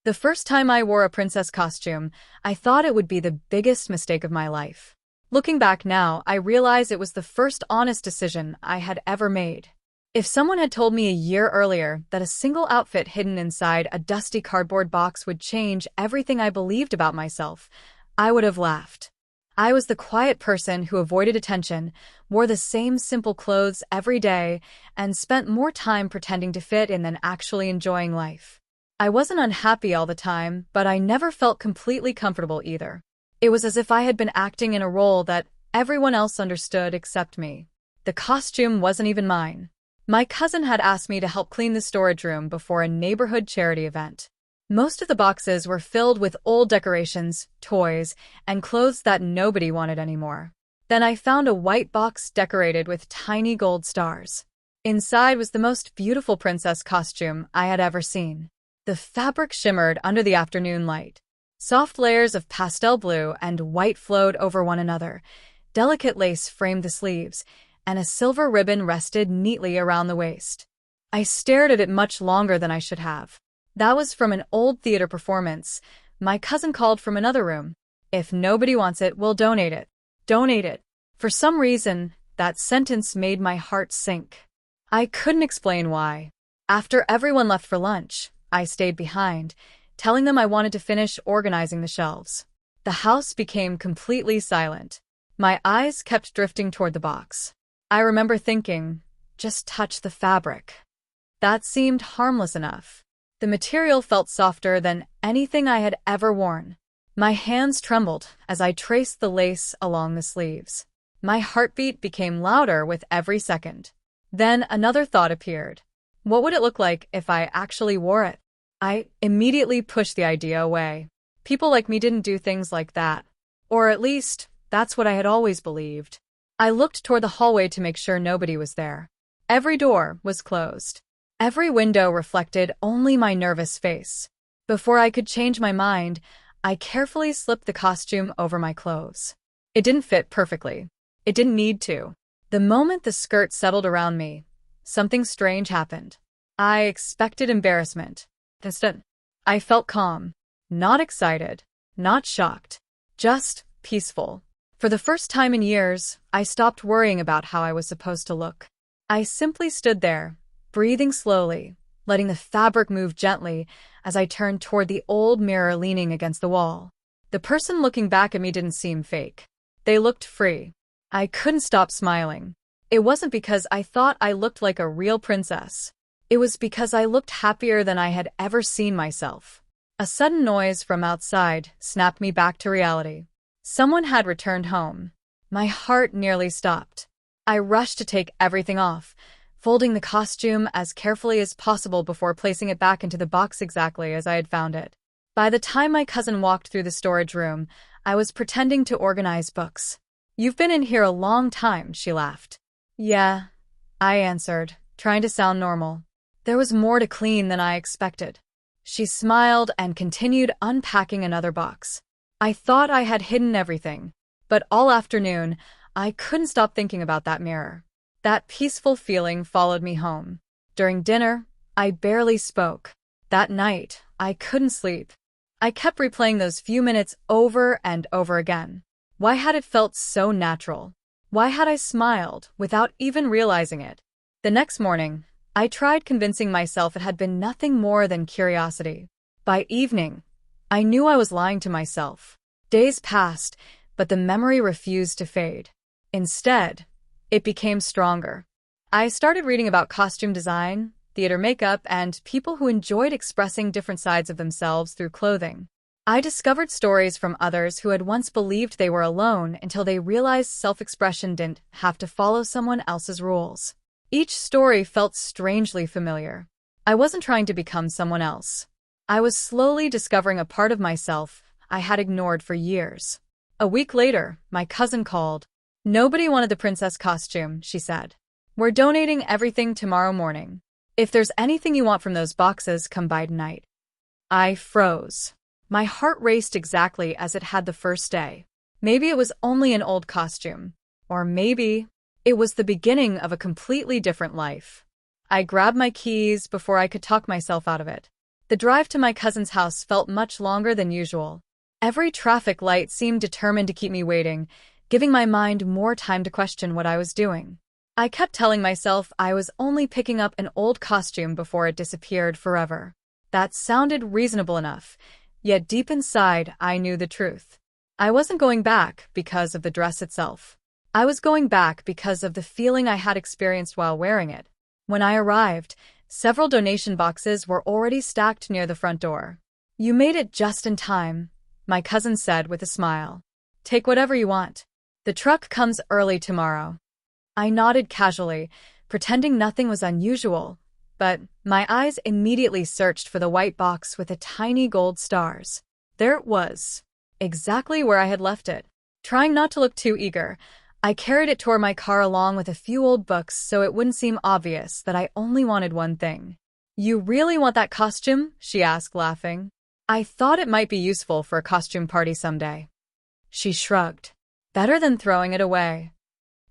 The first time I wore a princess costume, I thought it would be the biggest mistake of my life. Looking back now, I realize it was the first honest decision I had ever made. If someone had told me a year earlier that a single outfit hidden inside a dusty cardboard box would change everything I believed about myself, I would have laughed. I was the quiet person who avoided attention, wore the same simple clothes every day, and spent more time pretending to fit in than actually enjoying life. I wasn't unhappy all the time, but I never felt completely comfortable either. It was as if I had been acting in a role that everyone else understood except me. The costume wasn't even mine. My cousin had asked me to help clean the storage room before a neighborhood charity event. Most of the boxes were filled with old decorations, toys, and clothes that nobody wanted anymore. Then I found a white box decorated with tiny gold stars. Inside was the most beautiful princess costume I had ever seen. The fabric shimmered under the afternoon light. Soft layers of pastel blue and white flowed over one another. Delicate lace framed the sleeves, and a silver ribbon rested neatly around the waist. I stared at it much longer than I should have. That was from an old theater performance. My cousin called from another room. "If nobody wants it, we'll donate it. Donate it." For some reason, that sentence made my heart sink. I couldn't explain why. After everyone left for lunch, I stayed behind, telling them I wanted to finish organizing the shelves. The house became completely silent. My eyes kept drifting toward the box. I remember thinking, just touch the fabric. That seemed harmless enough. The material felt softer than anything I had ever worn. My hands trembled as I traced the lace along the sleeves. My heartbeat became louder with every second. Then another thought appeared. What would it look like if I actually wore it? I immediately pushed the idea away. People like me didn't do things like that. Or at least, that's what I had always believed. I looked toward the hallway to make sure nobody was there. Every door was closed. Every window reflected only my nervous face. Before I could change my mind, I carefully slipped the costume over my clothes. It didn't fit perfectly. It didn't need to. The moment the skirt settled around me, something strange happened. I expected embarrassment. Instead, I felt calm. Not excited. Not shocked. Just peaceful. For the first time in years, I stopped worrying about how I was supposed to look. I simply stood there, breathing slowly, letting the fabric move gently as I turned toward the old mirror leaning against the wall. The person looking back at me didn't seem fake. They looked free. I couldn't stop smiling. It wasn't because I thought I looked like a real princess. It was because I looked happier than I had ever seen myself. A sudden noise from outside snapped me back to reality. Someone had returned home. My heart nearly stopped. I rushed to take everything off, folding the costume as carefully as possible before placing it back into the box exactly as I had found it. By the time my cousin walked through the storage room, I was pretending to organize books. "You've been in here a long time," she laughed. "Yeah," I answered, trying to sound normal. There was more to clean than I expected. She smiled and continued unpacking another box. I thought I had hidden everything, but all afternoon, I couldn't stop thinking about that mirror. That peaceful feeling followed me home. During dinner, I barely spoke. That night, I couldn't sleep. I kept replaying those few minutes over and over again. Why had it felt so natural? Why had I smiled without even realizing it? The next morning, I tried convincing myself it had been nothing more than curiosity. By evening, I knew I was lying to myself. Days passed, but the memory refused to fade. Instead, it became stronger. I started reading about costume design, theater makeup, and people who enjoyed expressing different sides of themselves through clothing. I discovered stories from others who had once believed they were alone until they realized self-expression didn't have to follow someone else's rules. Each story felt strangely familiar. I wasn't trying to become someone else. I was slowly discovering a part of myself I had ignored for years. A week later, my cousin called. "Nobody wanted the princess costume," she said. "We're donating everything tomorrow morning. If there's anything you want from those boxes, come by tonight." I froze. My heart raced exactly as it had the first day. Maybe it was only an old costume. Or maybe it was the beginning of a completely different life. I grabbed my keys before I could talk myself out of it. The drive to my cousin's house felt much longer than usual. Every traffic light seemed determined to keep me waiting, giving my mind more time to question what I was doing. I kept telling myself I was only picking up an old costume before it disappeared forever. That sounded reasonable enough, yet deep inside I knew the truth. I wasn't going back because of the dress itself. I was going back because of the feeling I had experienced while wearing it. When I arrived, several donation boxes were already stacked near the front door. "You made it just in time," my cousin said with a smile. "Take whatever you want. The truck comes early tomorrow." I nodded casually, pretending nothing was unusual, but my eyes immediately searched for the white box with the tiny gold stars. There it was, exactly where I had left it. Trying not to look too eager, I carried it toward my car along with a few old books so it wouldn't seem obvious that I only wanted one thing. "You really want that costume?" she asked, laughing. "I thought it might be useful for a costume party someday." She shrugged. "Better than throwing it away."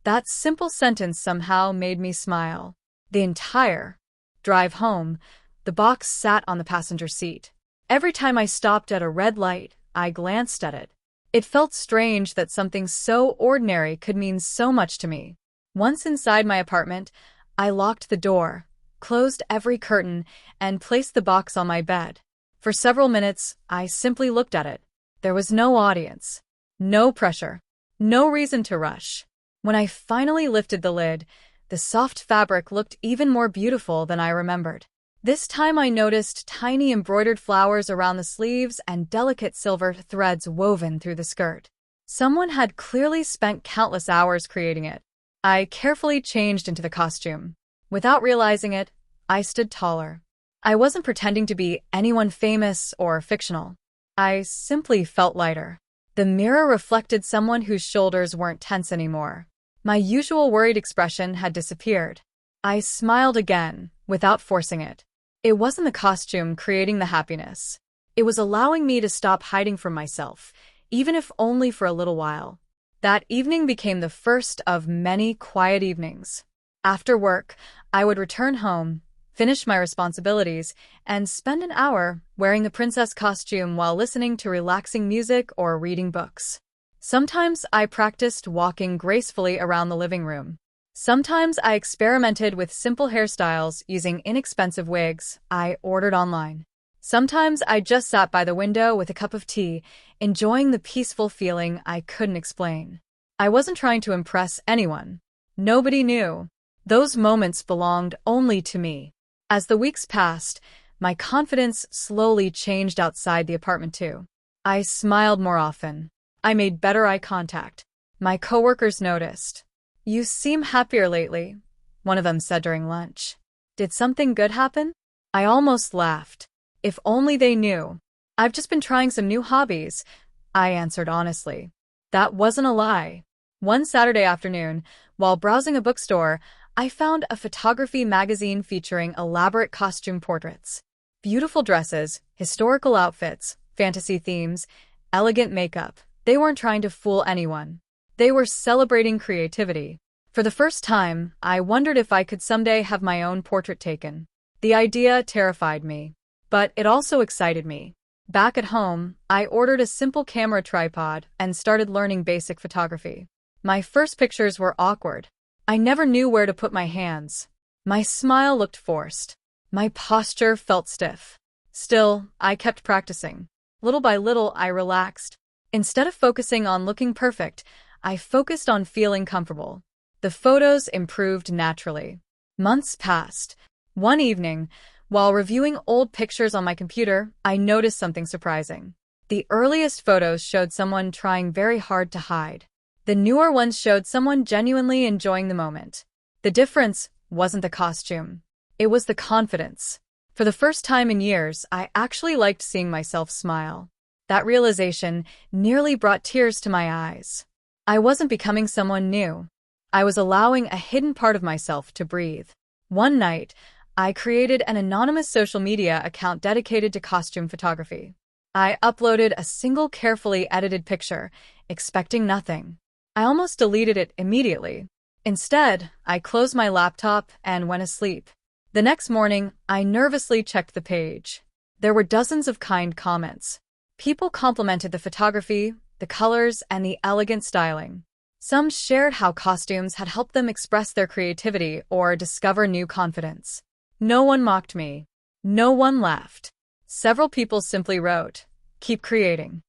That simple sentence somehow made me smile. The entire drive home, the box sat on the passenger seat. Every time I stopped at a red light, I glanced at it. It felt strange that something so ordinary could mean so much to me. Once inside my apartment, I locked the door, closed every curtain, and placed the box on my bed. For several minutes, I simply looked at it. There was no audience, no pressure, no reason to rush. When I finally lifted the lid, the soft fabric looked even more beautiful than I remembered. This time I noticed tiny embroidered flowers around the sleeves and delicate silver threads woven through the skirt. Someone had clearly spent countless hours creating it. I carefully changed into the costume. Without realizing it, I stood taller. I wasn't pretending to be anyone famous or fictional. I simply felt lighter. The mirror reflected someone whose shoulders weren't tense anymore. My usual worried expression had disappeared. I smiled again, without forcing it. It wasn't the costume creating the happiness. It was allowing me to stop hiding from myself, even if only for a little while. That evening became the first of many quiet evenings. After work, I would return home, finish my responsibilities, and spend an hour wearing the princess costume while listening to relaxing music or reading books. Sometimes I practiced walking gracefully around the living room. Sometimes I experimented with simple hairstyles using inexpensive wigs I ordered online. Sometimes I just sat by the window with a cup of tea, enjoying the peaceful feeling I couldn't explain. I wasn't trying to impress anyone. Nobody knew. Those moments belonged only to me. As the weeks passed, my confidence slowly changed outside the apartment too. I smiled more often. I made better eye contact. My coworkers noticed. "You seem happier lately," one of them said during lunch. "Did something good happen?" I almost laughed. If only they knew. "I've just been trying some new hobbies," I answered honestly. That wasn't a lie. One Saturday afternoon, while browsing a bookstore, I found a photography magazine featuring elaborate costume portraits. Beautiful dresses, historical outfits, fantasy themes, elegant makeup. They weren't trying to fool anyone. They were celebrating creativity. For the first time, I wondered if I could someday have my own portrait taken. The idea terrified me, but it also excited me. Back at home, I ordered a simple camera tripod and started learning basic photography. My first pictures were awkward. I never knew where to put my hands. My smile looked forced. My posture felt stiff. Still, I kept practicing. Little by little, I relaxed. Instead of focusing on looking perfect, I focused on feeling comfortable. The photos improved naturally. Months passed. One evening, while reviewing old pictures on my computer, I noticed something surprising. The earliest photos showed someone trying very hard to hide. The newer ones showed someone genuinely enjoying the moment. The difference wasn't the costume. It was the confidence. For the first time in years, I actually liked seeing myself smile. That realization nearly brought tears to my eyes. I wasn't becoming someone new. I was allowing a hidden part of myself to breathe. One night, I created an anonymous social media account dedicated to costume photography. I uploaded a single carefully edited picture, expecting nothing. I almost deleted it immediately. Instead, I closed my laptop and went asleep. The next morning, I nervously checked the page. There were dozens of kind comments. People complimented the photography, the colors, and the elegant styling. Some shared how costumes had helped them express their creativity or discover new confidence. No one mocked me. No one laughed. Several people simply wrote, "Keep creating."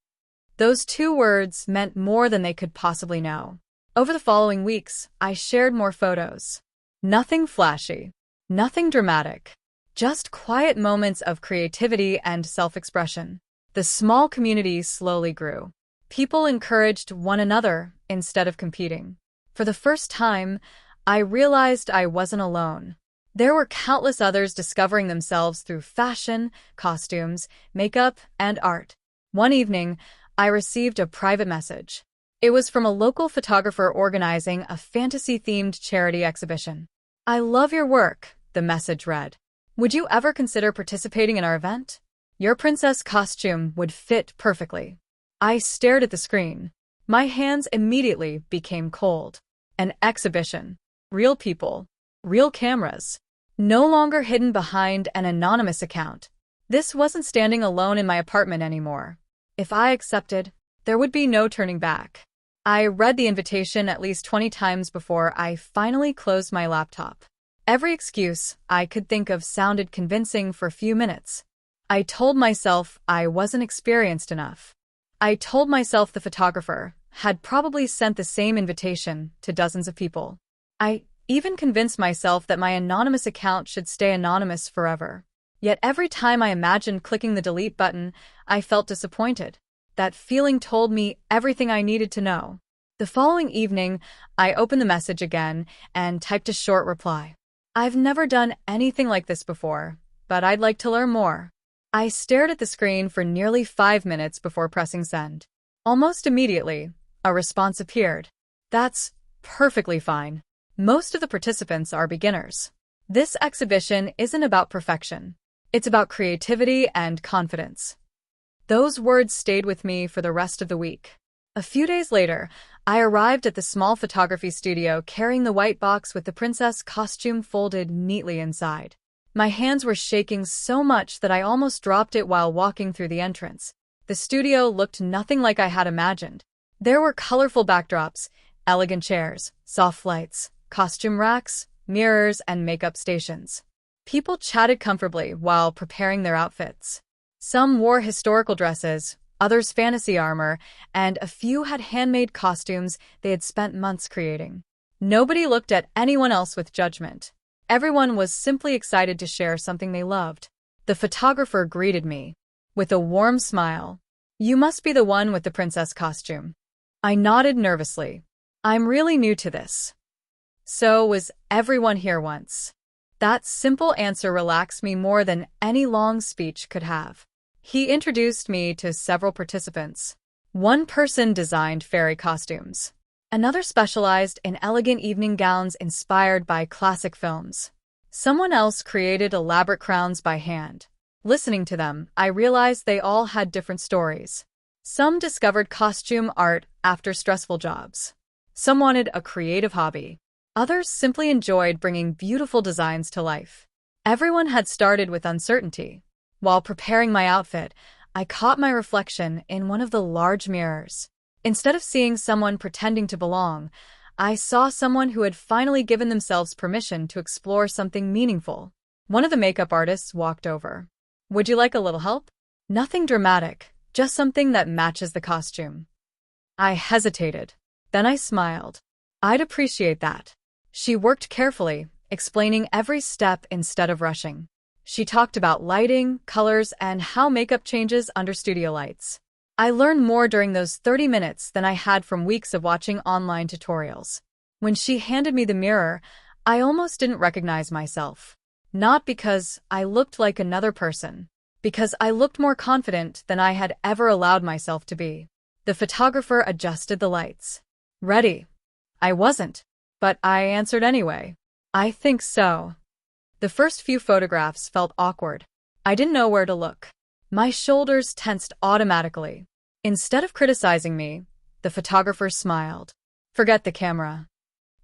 Those 2 words meant more than they could possibly know. Over the following weeks, I shared more photos. Nothing flashy. Nothing dramatic. Just quiet moments of creativity and self-expression. The small community slowly grew. People encouraged one another instead of competing. For the first time, I realized I wasn't alone. There were countless others discovering themselves through fashion, costumes, makeup, and art. One evening, I received a private message. It was from a local photographer organizing a fantasy-themed charity exhibition. "I love your work," the message read. "Would you ever consider participating in our event? Your princess costume would fit perfectly." I stared at the screen. My hands immediately became cold. An exhibition. Real people. Real cameras. No longer hidden behind an anonymous account. This wasn't standing alone in my apartment anymore. If I accepted, there would be no turning back. I read the invitation at least 20 times before I finally closed my laptop. Every excuse I could think of sounded convincing for a few minutes. I told myself I wasn't experienced enough. I told myself the photographer had probably sent the same invitation to dozens of people. I even convinced myself that my anonymous account should stay anonymous forever. Yet every time I imagined clicking the delete button, I felt disappointed. That feeling told me everything I needed to know. The following evening, I opened the message again and typed a short reply. "I've never done anything like this before, but I'd like to learn more." I stared at the screen for nearly 5 minutes before pressing send. Almost immediately, a response appeared. "That's perfectly fine. Most of the participants are beginners. This exhibition isn't about perfection. It's about creativity and confidence." Those words stayed with me for the rest of the week. A few days later, I arrived at the small photography studio carrying the white box with the princess costume folded neatly inside. My hands were shaking so much that I almost dropped it while walking through the entrance. The studio looked nothing like I had imagined. There were colorful backdrops, elegant chairs, soft lights, costume racks, mirrors, and makeup stations. People chatted comfortably while preparing their outfits. Some wore historical dresses, others fantasy armor, and a few had handmade costumes they had spent months creating. Nobody looked at anyone else with judgment. Everyone was simply excited to share something they loved. The photographer greeted me with a warm smile. "You must be the one with the princess costume." I nodded nervously. "I'm really new to this." "So was everyone here once." That simple answer relaxed me more than any long speech could have. He introduced me to several participants. One person designed fairy costumes. Another specialized in elegant evening gowns inspired by classic films. Someone else created elaborate crowns by hand. Listening to them, I realized they all had different stories. Some discovered costume art after stressful jobs. Some wanted a creative hobby. Others simply enjoyed bringing beautiful designs to life. Everyone had started with uncertainty. While preparing my outfit, I caught my reflection in one of the large mirrors. Instead of seeing someone pretending to belong, I saw someone who had finally given themselves permission to explore something meaningful. One of the makeup artists walked over. "Would you like a little help?" Nothing dramatic, just something that matches the costume. I hesitated. Then I smiled. "I'd appreciate that." She worked carefully, explaining every step instead of rushing. She talked about lighting, colors, and how makeup changes under studio lights. I learned more during those 30 minutes than I had from weeks of watching online tutorials. When she handed me the mirror, I almost didn't recognize myself. Not because I looked like another person, because I looked more confident than I had ever allowed myself to be. The photographer adjusted the lights. "Ready?" I wasn't, but I answered anyway. "I think so." The first few photographs felt awkward. I didn't know where to look. My shoulders tensed automatically. Instead of criticizing me, the photographer smiled. "Forget the camera."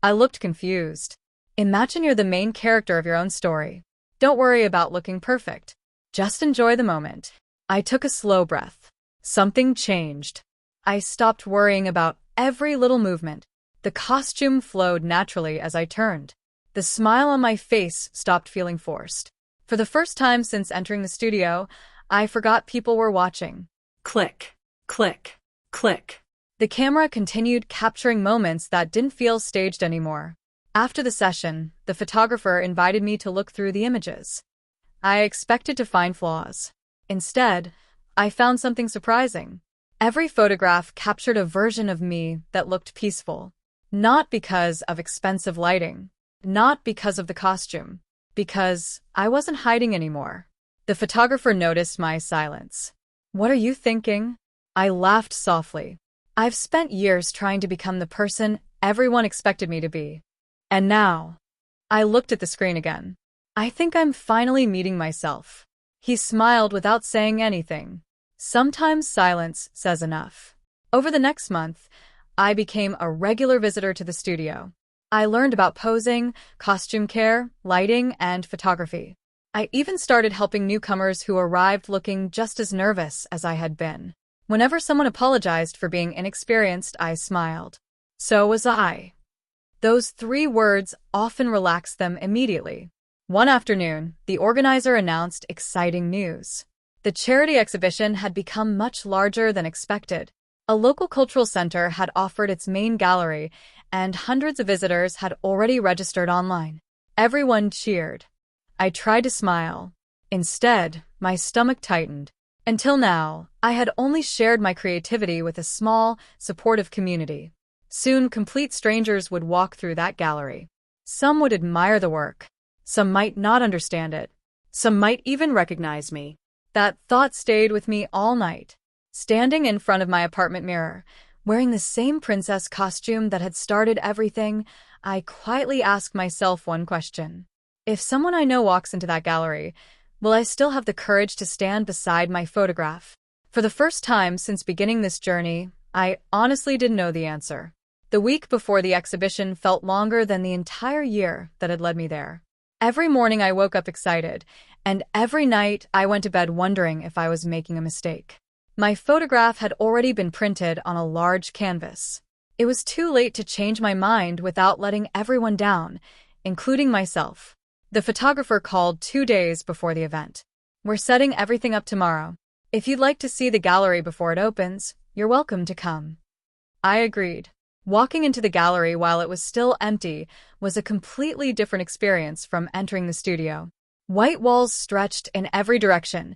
I looked confused. "Imagine you're the main character of your own story. Don't worry about looking perfect." Just enjoy the moment. I took a slow breath. Something changed. I stopped worrying about every little movement. The costume flowed naturally as I turned. The smile on my face stopped feeling forced. For the first time since entering the studio, I forgot people were watching. Click, click, click. The camera continued capturing moments that didn't feel staged anymore. After the session, the photographer invited me to look through the images. I expected to find flaws. Instead, I found something surprising. Every photograph captured a version of me that looked peaceful. Not because of expensive lighting. Not because of the costume. Because I wasn't hiding anymore. The photographer noticed my silence. "What are you thinking?" I laughed softly. "I've spent years trying to become the person everyone expected me to be. And now," I looked at the screen again, "I think I'm finally meeting myself." He smiled without saying anything. Sometimes silence says enough. Over the next month, I became a regular visitor to the studio. I learned about posing, costume care, lighting, and photography. I even started helping newcomers who arrived looking just as nervous as I had been. Whenever someone apologized for being inexperienced, I smiled. So was I. Those 3 words often relaxed them immediately. One afternoon, the organizer announced exciting news. The charity exhibition had become much larger than expected. A local cultural center had offered its main gallery, and hundreds of visitors had already registered online. Everyone cheered. I tried to smile. Instead, my stomach tightened. Until now, I had only shared my creativity with a small, supportive community. Soon, complete strangers would walk through that gallery. Some would admire the work. Some might not understand it. Some might even recognize me. That thought stayed with me all night. Standing in front of my apartment mirror, wearing the same princess costume that had started everything, I quietly asked myself one question. If someone I know walks into that gallery, will I still have the courage to stand beside my photograph? For the first time since beginning this journey, I honestly didn't know the answer. The week before the exhibition felt longer than the entire year that had led me there. Every morning I woke up excited, and every night I went to bed wondering if I was making a mistake. My photograph had already been printed on a large canvas. It was too late to change my mind without letting everyone down, including myself. The photographer called 2 days before the event. "We're setting everything up tomorrow. If you'd like to see the gallery before it opens, you're welcome to come." I agreed. Walking into the gallery while it was still empty was a completely different experience from entering the studio. White walls stretched in every direction,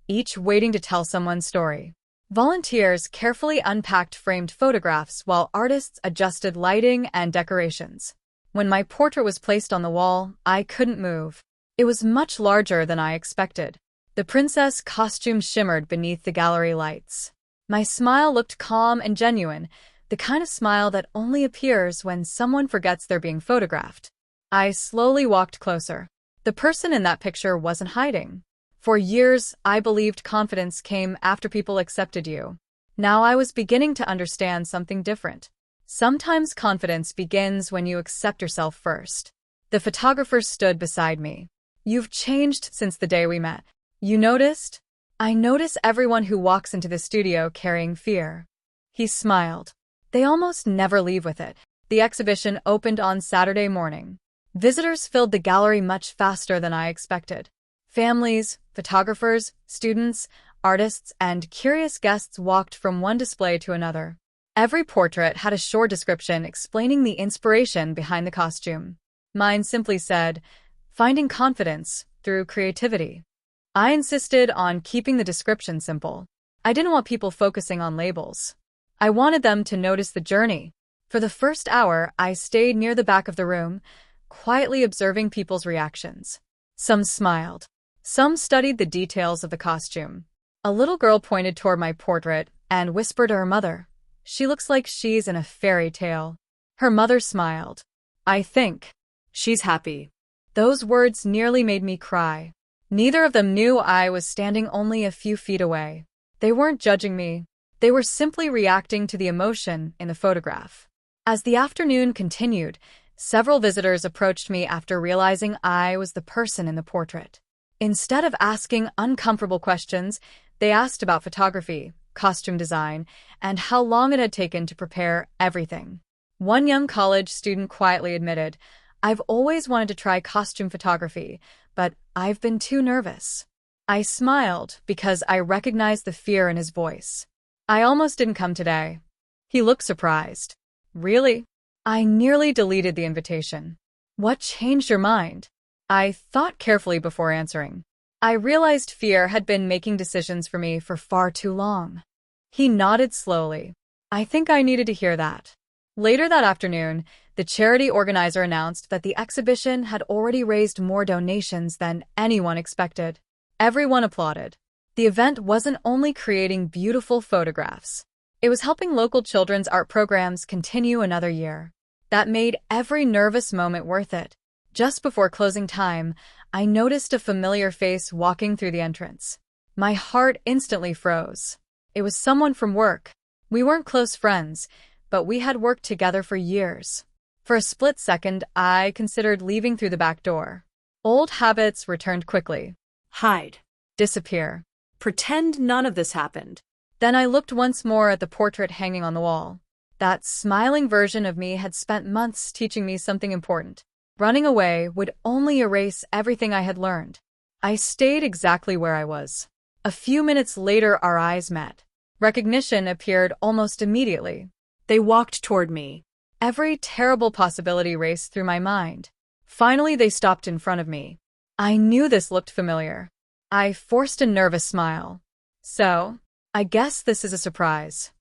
each waiting to tell someone's story. Volunteers carefully unpacked framed photographs while artists adjusted lighting and decorations. When my portrait was placed on the wall, I couldn't move. It was much larger than I expected. The princess costume shimmered beneath the gallery lights. My smile looked calm and genuine, the kind of smile that only appears when someone forgets they're being photographed. I slowly walked closer. The person in that picture wasn't hiding. For years, I believed confidence came after people accepted you. Now I was beginning to understand something different. Sometimes confidence begins when you accept yourself first. The photographer stood beside me. "You've changed since the day we met. You noticed?" "I notice everyone who walks into the studio carrying fear." He smiled. "They almost never leave with it." The exhibition opened on Saturday morning. Visitors filled the gallery much faster than I expected. Families, photographers, students, artists, and curious guests walked from one display to another. Every portrait had a short description explaining the inspiration behind the costume. Mine simply said, "Finding confidence through creativity." I insisted on keeping the description simple. I didn't want people focusing on labels. I wanted them to notice the journey. For the first hour, I stayed near the back of the room, quietly observing people's reactions. Some smiled. Some studied the details of the costume. A little girl pointed toward my portrait and whispered to her mother, "She looks like she's in a fairy tale." Her mother smiled. "I think she's happy." Those words nearly made me cry. Neither of them knew I was standing only a few feet away. They weren't judging me. They were simply reacting to the emotion in the photograph. As the afternoon continued, several visitors approached me after realizing I was the person in the portrait. Instead of asking uncomfortable questions, they asked about photography, costume design, and how long it had taken to prepare everything. One young college student quietly admitted, "I've always wanted to try costume photography, but I've been too nervous." I smiled because I recognized the fear in his voice. "I almost didn't come today." He looked surprised. "Really?" I nearly deleted the invitation. "What changed your mind?" I thought carefully before answering. I realized fear had been making decisions for me for far too long. He nodded slowly. I think I needed to hear that. Later that afternoon, the charity organizer announced that the exhibition had already raised more donations than anyone expected. Everyone applauded. The event wasn't only creating beautiful photographs. It was helping local children's art programs continue another year. That made every nervous moment worth it. Just before closing time, I noticed a familiar face walking through the entrance. My heart instantly froze. It was someone from work. We weren't close friends, but we had worked together for years. For a split second, I considered leaving through the back door. Old habits returned quickly. Hide. Disappear. Pretend none of this happened. Then I looked once more at the portrait hanging on the wall. That smiling version of me had spent months teaching me something important. Running away would only erase everything I had learned. I stayed exactly where I was. A few minutes later, our eyes met. Recognition appeared almost immediately. They walked toward me. Every terrible possibility raced through my mind. Finally, they stopped in front of me. I knew this looked familiar. I forced a nervous smile. "So, I guess this is a surprise."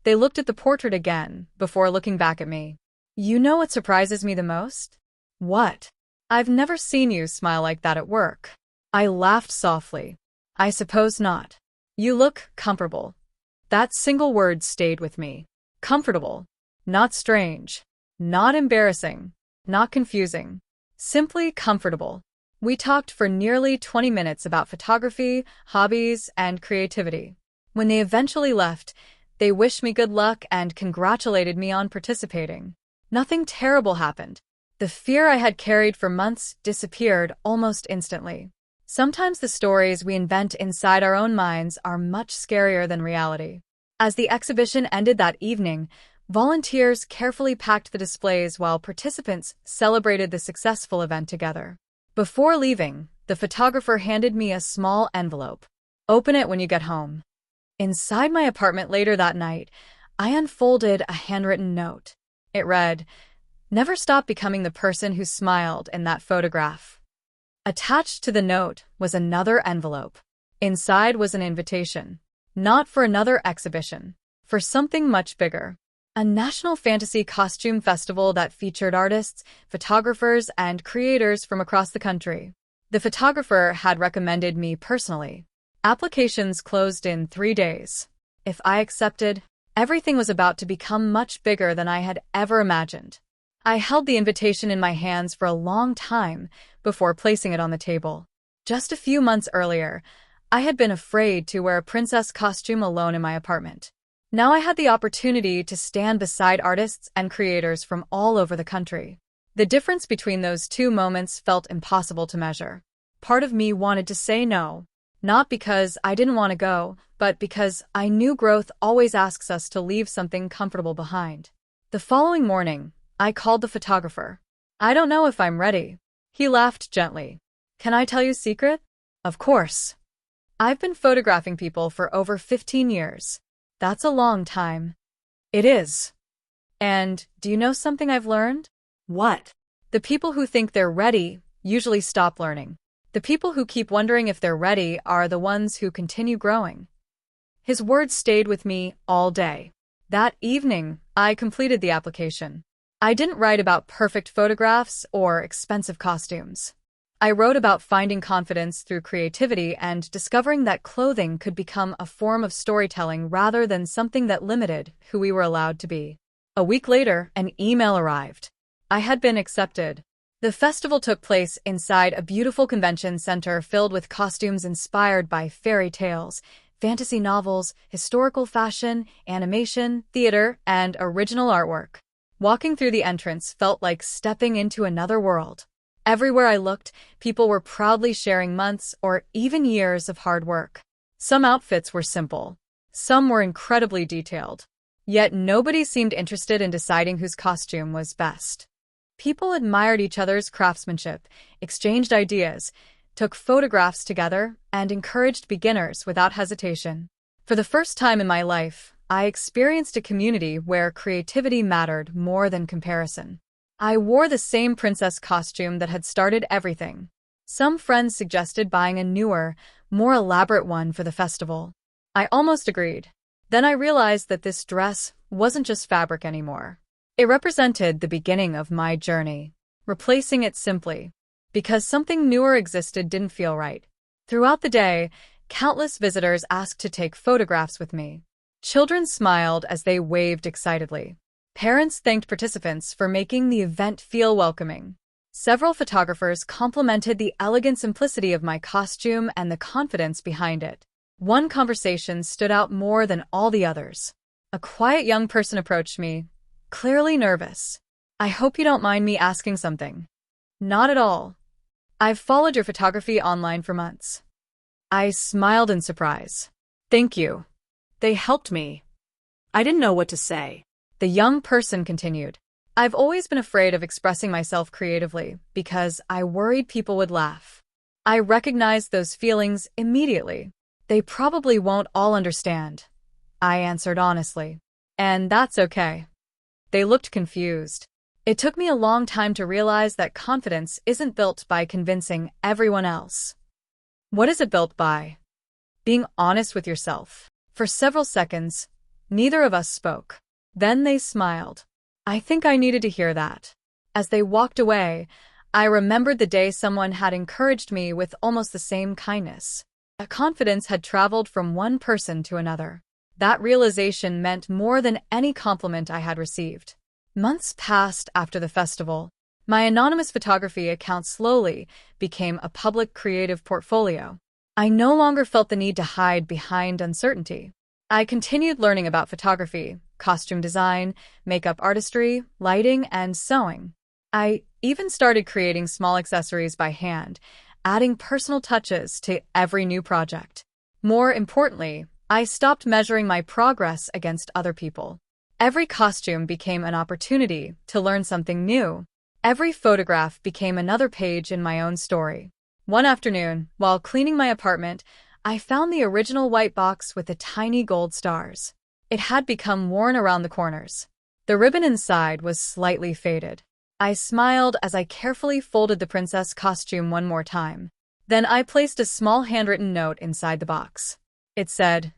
They looked at the portrait again, before looking back at me. "You know what surprises me the most?" "What?" "I've never seen you smile like that at work." I laughed softly. "I suppose not. You look comfortable." That single word stayed with me. Comfortable. Not strange. Not embarrassing. Not confusing. Simply comfortable. We talked for nearly 20 minutes about photography, hobbies, and creativity. When they eventually left, they wished me good luck and congratulated me on participating. Nothing terrible happened. The fear I had carried for months disappeared almost instantly. Sometimes the stories we invent inside our own minds are much scarier than reality. As the exhibition ended that evening, volunteers carefully packed the displays while participants celebrated the successful event together. Before leaving, the photographer handed me a small envelope. "Open it when you get home." Inside my apartment later that night, I unfolded a handwritten note. It read, "Never stop becoming the person who smiled in that photograph." Attached to the note was another envelope. Inside was an invitation. Not for another exhibition. For something much bigger. A national fantasy costume festival that featured artists, photographers, and creators from across the country. The photographer had recommended me personally. Applications closed in 3 days. If I accepted, everything was about to become much bigger than I had ever imagined. I held the invitation in my hands for a long time before placing it on the table. Just a few months earlier, I had been afraid to wear a princess costume alone in my apartment. Now I had the opportunity to stand beside artists and creators from all over the country. The difference between those two moments felt impossible to measure. Part of me wanted to say no, not because I didn't want to go, but because I knew growth always asks us to leave something comfortable behind. The following morning, I called the photographer. "I don't know if I'm ready." He laughed gently. "Can I tell you a secret?" "Of course." "I've been photographing people for over 15 years. That's a long time." "It is. And do you know something I've learned?" "What?" "The people who think they're ready usually stop learning. The people who keep wondering if they're ready are the ones who continue growing." His words stayed with me all day. That evening, I completed the application. I didn't write about perfect photographs or expensive costumes. I wrote about finding confidence through creativity and discovering that clothing could become a form of storytelling rather than something that limited who we were allowed to be. A week later, an email arrived. I had been accepted. The festival took place inside a beautiful convention center filled with costumes inspired by fairy tales, fantasy novels, historical fashion, animation, theater, and original artwork. Walking through the entrance felt like stepping into another world. Everywhere I looked, people were proudly sharing months or even years of hard work. Some outfits were simple. Some were incredibly detailed. Yet nobody seemed interested in deciding whose costume was best. People admired each other's craftsmanship, exchanged ideas, took photographs together, and encouraged beginners without hesitation. For the first time in my life, I experienced a community where creativity mattered more than comparison. I wore the same princess costume that had started everything. Some friends suggested buying a newer, more elaborate one for the festival. I almost agreed. Then I realized that this dress wasn't just fabric anymore. It represented the beginning of my journey. Replacing it simply because something newer existed didn't feel right. Throughout the day, countless visitors asked to take photographs with me. Children smiled as they waved excitedly. Parents thanked participants for making the event feel welcoming. Several photographers complimented the elegant simplicity of my costume and the confidence behind it. One conversation stood out more than all the others. A quiet young person approached me, clearly nervous. "I hope you don't mind me asking something." "Not at all. I've followed your photography online for months." I smiled in surprise. "Thank you." They helped me. I didn't know what to say. The young person continued. "I've always been afraid of expressing myself creatively because I worried people would laugh. I recognized those feelings immediately. They probably won't all understand," I answered honestly. "And that's okay." They looked confused. It took me a long time to realize that confidence isn't built by convincing everyone else. What is it built by? Being honest with yourself. For several seconds, neither of us spoke. Then they smiled. I think I needed to hear that. As they walked away, I remembered the day someone had encouraged me with almost the same kindness. A confidence had traveled from one person to another. That realization meant more than any compliment I had received. Months passed after the festival. My anonymous photography account slowly became a public creative portfolio. I no longer felt the need to hide behind uncertainty. I continued learning about photography, costume design, makeup artistry, lighting, and sewing. I even started creating small accessories by hand, adding personal touches to every new project. More importantly, I stopped measuring my progress against other people. Every costume became an opportunity to learn something new. Every photograph became another page in my own story. One afternoon, while cleaning my apartment, I found the original white box with the tiny gold stars. It had become worn around the corners. The ribbon inside was slightly faded. I smiled as I carefully folded the princess costume one more time. Then I placed a small handwritten note inside the box. It said,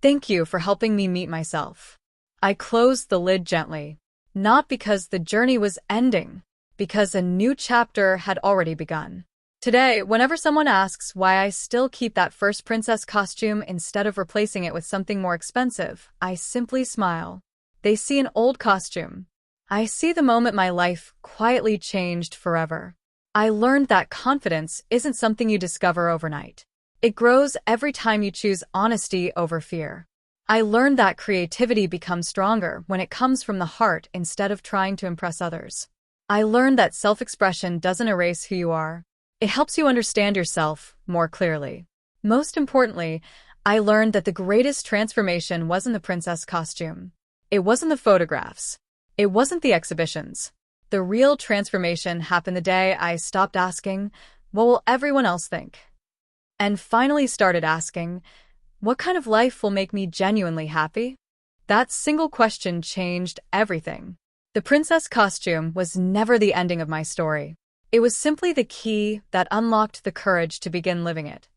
"Thank you for helping me meet myself." I closed the lid gently, not because the journey was ending, because a new chapter had already begun. Today, whenever someone asks why I still keep that first princess costume instead of replacing it with something more expensive, I simply smile. They see an old costume. I see the moment my life quietly changed forever. I learned that confidence isn't something you discover overnight. It grows every time you choose honesty over fear. I learned that creativity becomes stronger when it comes from the heart instead of trying to impress others. I learned that self-expression doesn't erase who you are. It helps you understand yourself more clearly. Most importantly, I learned that the greatest transformation wasn't the princess costume. It wasn't the photographs. It wasn't the exhibitions. The real transformation happened the day I stopped asking, "What will everyone else think?" and finally started asking, "What kind of life will make me genuinely happy?" That single question changed everything. The princess costume was never the ending of my story. It was simply the key that unlocked the courage to begin living it.